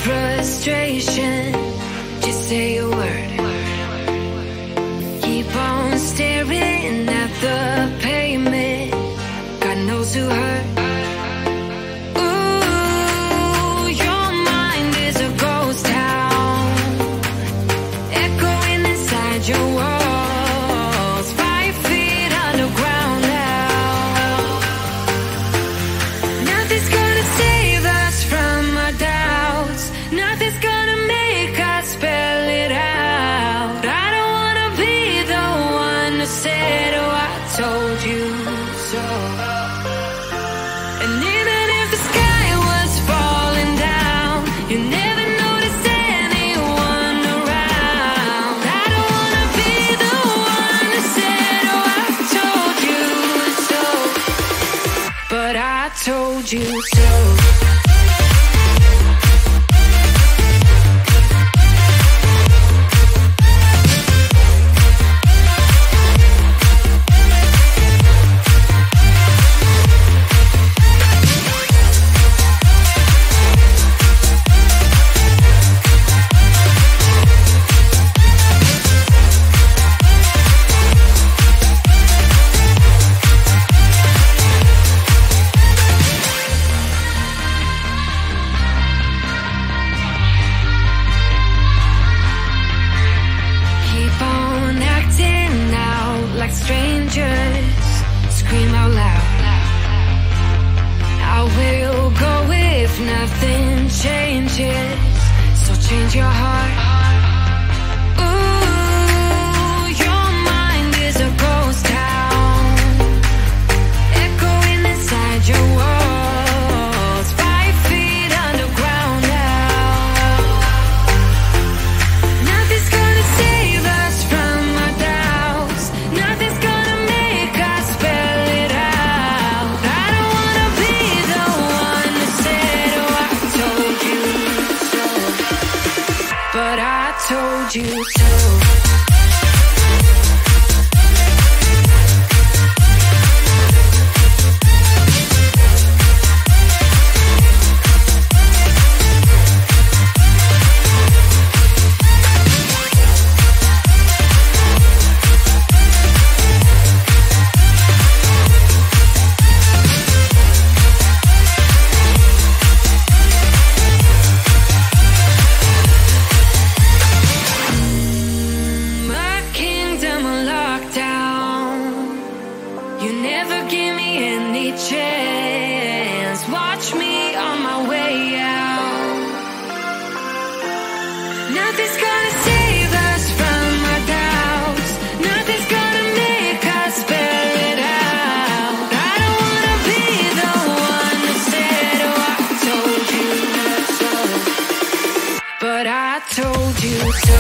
frustration, just say a word. Keep on staring at the pavement, God knows who hurt. Ooh, your mind is a ghost town, echoing inside your walls, 5 feet underground now. Nothing's gonna save us from our doubts, nothing's gonna make us spell it out. I don't wanna be the one who said, oh, I told you so. And even if the sky was falling down, you never notice anyone around. I don't wanna be the one who said, oh, I told you so, but I told you so. Keep on acting out like strangers, scream out loud. I will go if nothing changes, so change your heart. Ooh, your mind is a ghost town, echoing inside your walls, 5 feet underground now. Nothing's gonna save us from our doubts, nothing's gonna make us spell it out. I don't wanna be the one that said, oh, I told you so, but I told you so. Nothing's gonna save us from our doubts. Nothing's gonna make us spell it out. I don't wanna be the one that said, oh, I told you not so, but I told you so.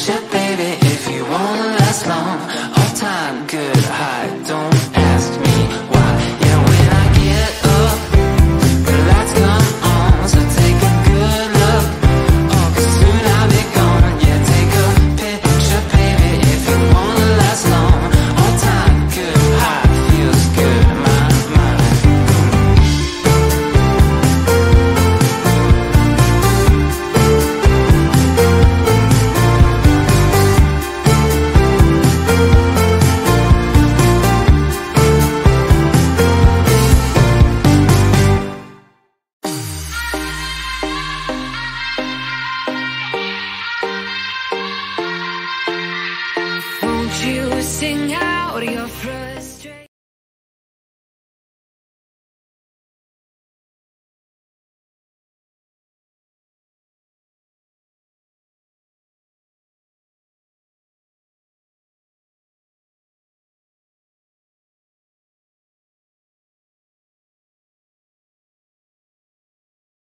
picture, baby, if you wanna last long. All time good high, don't ask me why. Yeah, when I get up, the lights come on, so take a good look. Oh, 'cause soon I'll be gone. Yeah, take a picture, baby, if you wanna last long. All time good high, feels good in my mind. Won't you sing out your frustration?